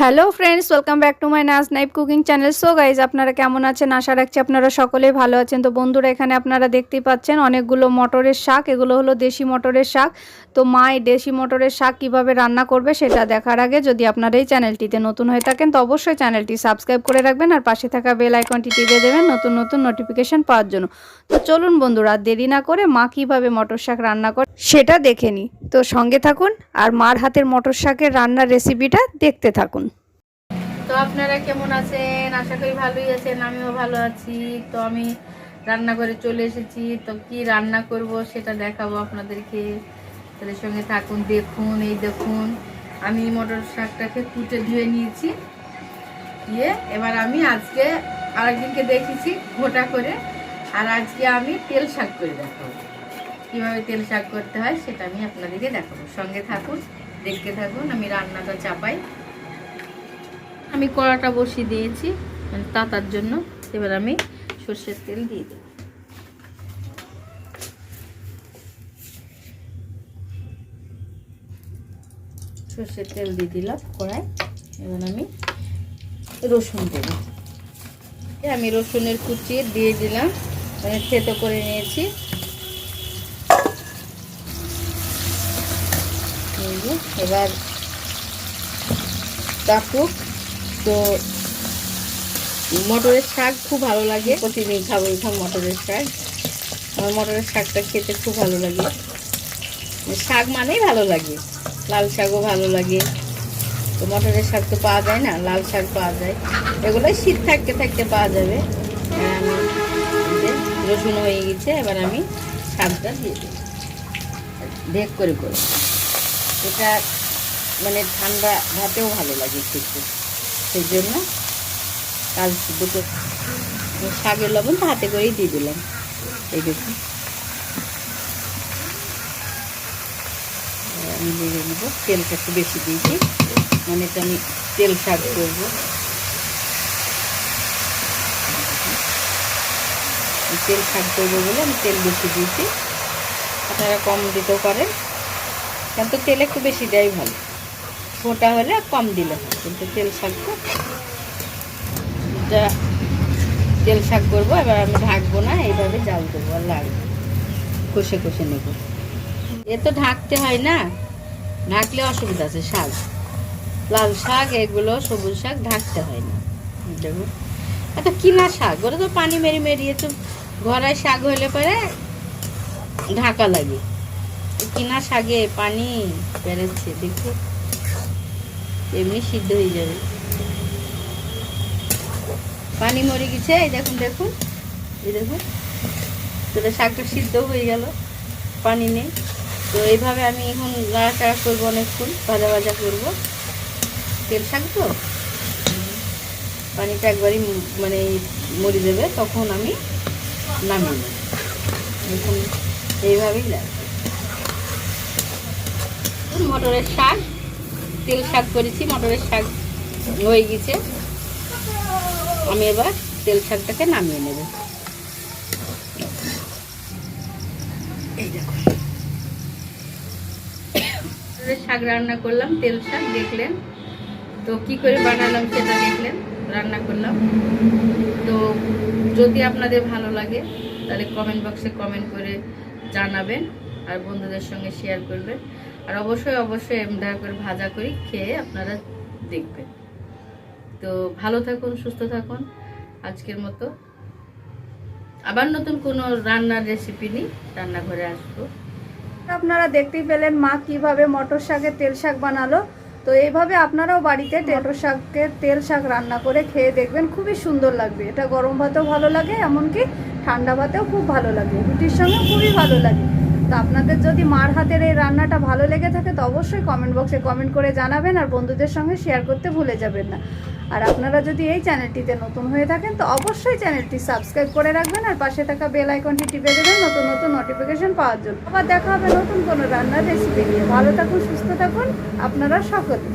Hello friends, welcome back to my নাজ নাইফ cooking channel. So guys, আপনারা কেমন আছেন? আশা রাখছি আপনারা সকলেই ভালো আছেন। তো বন্ধুরা, এখানে আপনারা দেখতেই পাচ্ছেন অনেকগুলো মটরের শাক। এগুলো হলো দেশি মটরের শাক। তো মা এই দেশি মটরের শাক কীভাবে রান্না করবে সেটা দেখার আগে যদি আপনারা এই চ্যানেলটিতে নতুন হয়ে থাকেন তো অবশ্যই চ্যানেলটি সাবস্ক্রাইব করে রাখবেন আর পাশে থাকা বেল আইকনটি টিপে দেবেন নতুন নতুন নোটিফিকেশান পাওয়ার জন্য। তো চলুন বন্ধুরা, দেরি না করে মা কীভাবে মটর শাক রান্না করে সেটা দেখে নিই। তো সঙ্গে থাকুন আর মার হাতের মটর শাকের রান্নার রেসিপিটা দেখতে থাকুন। তো আপনারা কেমন আছেন? আশা করি ভালোই আছেন, আমিও ভালো আছি। তো আমি রান্না করে চলে এসেছি। তো কি রান্না করব সেটা দেখাবো আপনাদেরকে। তাদের সঙ্গে থাকুন, দেখুন। এই দেখুন, আমি মটর শাকটাকে কুটে ধুয়ে নিয়েছি। এবার আমি আজকে আরেকদিনকে দেখেছি ঘোটা করে, আর আজকে আমি তেল শাক করে দেখাবো। কীভাবে তেল শাক করতে হয় সেটা আমি আপনাদেরকে দেখাবো। সঙ্গে থাকুন, দেখতে থাকুন। আমি রান্নাটা চাপাই। আমি কড়াটা বসিয়ে দিয়েছি মানে তাতার জন্য। এবার আমি সর্ষের তেল দিয়ে দেব। সর্ষের তেল দিয়ে দিলাম কড়াই। এবার আমি রসুন দেব। আমি রসুনের কুচি দিয়ে দিলাম, মানে থেতো করে নিয়েছি। এবার কাটুক। তো মটরের শাক খুব ভালো লাগে, প্রতিদিন খাবো এরকম মটরের শাক। আমার মটরের শাকটা খেতে খুব ভালো লাগে। শাক মানেই ভালো লাগে, লাল শাকও ভালো লাগে। তো মটরের শাক তো পাওয়া যায় না, লাল শাক পাওয়া যায়। এগুলোই শীত থাকতে থাকতে পাওয়া যাবে। আমি রসুন হয়ে গেছে, এবার আমি শাকটা দিয়ে দিই ঢেক করে করে। এটা মানে ঠান্ডা ভাতেও ভালো লাগে খেতে, সেই জন্য কাল দুটো শাকের লবণ তো হাতে করেই দিয়ে দিলাম। এই দেখুন, আমি দিয়ে দেবো। তেলটা একটু বেশি দিয়েছি, মানে তো আমি তেল শাক করবো। তেল শাক করবো বলে আমি তেল বেশি দিয়েছি। আপনারা কম দিতেও পারেন, কারণ তো তেল একটু বেশি দেয় ভালো। মোটা হলে কম দিলে হয়, কিন্তু তেল শাকটা তেল শাক করবো। এবার আমি ঢাকবো না, এইভাবে জাল দেবো আর লাগবে কষে কষে নেব। এ তো ঢাকতে হয় না, ঢাকলে অসুবিধা আছে। শাক, লাল শাক, এগুলো সবুজ শাক ঢাকতে হয় না। দেখুন, এত কিনা শাক, ওরা তো পানি মেরে মেরিয়ে। তো ঘরের শাক হলে পরে ঢাকা লাগে, কিনা শাকে পানি বেরোচ্ছে। দেখুন, এমনি সিদ্ধ হয়ে যাবে। পানি মরে গেছে, এই দেখুন দেখুন, এই দেখুন। তো শাকটা সিদ্ধ হয়ে গেল, পানি নেই। তো এইভাবে আমি এখন নাড়াচাড়া করবো, অনেকক্ষণ ভাজা ভাজা করবো। তেল শাক তো পানিটা একবারই মানে মরে দেবে, তখন আমি নামিয়ে নেব। এখন এইভাবেই লাগবে। মটরের শাক, তেল শাক করেছি, মটরের শাক হয়ে গেছে। আমি এবার তেল শাকটাকে নামিয়ে নেব। এই দেখো, শাক রান্না করলাম, তেল শাক দেখলেন। তো কি করে বানালাম সেটা দেখলেন, রান্না করলাম। তো যদি আপনাদের ভালো লাগে তাহলে কমেন্ট বক্সে কমেন্ট করে জানাবেন আর বন্ধুদের সঙ্গে শেয়ার করবেন। আর অবশ্যই অবশ্যই দয়া করে ভাজা করে খেয়ে আপনারা দেখবেন। তো ভালো থাকুন, সুস্থ থাকুন। আজকের মতো আবার নতুন কোনো রান্নার রেসিপি নিয়ে রান্নাঘরে আসবো। আপনারা দেখতেই পেলেন মা কিভাবে মটর শাকের তেল শাক বানালো। তো এইভাবে আপনারাও বাড়িতে মটর শাকের তেল শাক রান্না করে খেয়ে দেখবেন, খুবই সুন্দর লাগবে। এটা গরম ভাতেও ভালো লাগে, এমনকি ঠান্ডা ভাতেও খুব ভালো লাগে, রুটির সঙ্গে খুবই ভালো লাগে। তো আপনাদের যদি মার হাতের এই রান্নাটা ভালো লেগে থাকে তো অবশ্যই কমেন্ট বক্সে কমেন্ট করে জানাবেন আর বন্ধুদের সঙ্গে শেয়ার করতে ভুলে যাবেন না। আর আপনারা যদি এই চ্যানেলটিতে নতুন হয়ে থাকেন তো অবশ্যই চ্যানেলটি সাবস্ক্রাইব করে রাখবেন আর পাশে থাকা বেল আইকনটি টিপে দেবেন নতুন নতুন নোটিফিকেশন পাওয়ার জন্য। আবার দেখা হবে নতুন কোনো রান্নার রেসিপি নিয়ে। ভালো থাকুন, সুস্থ থাকুন আপনারা সকলে।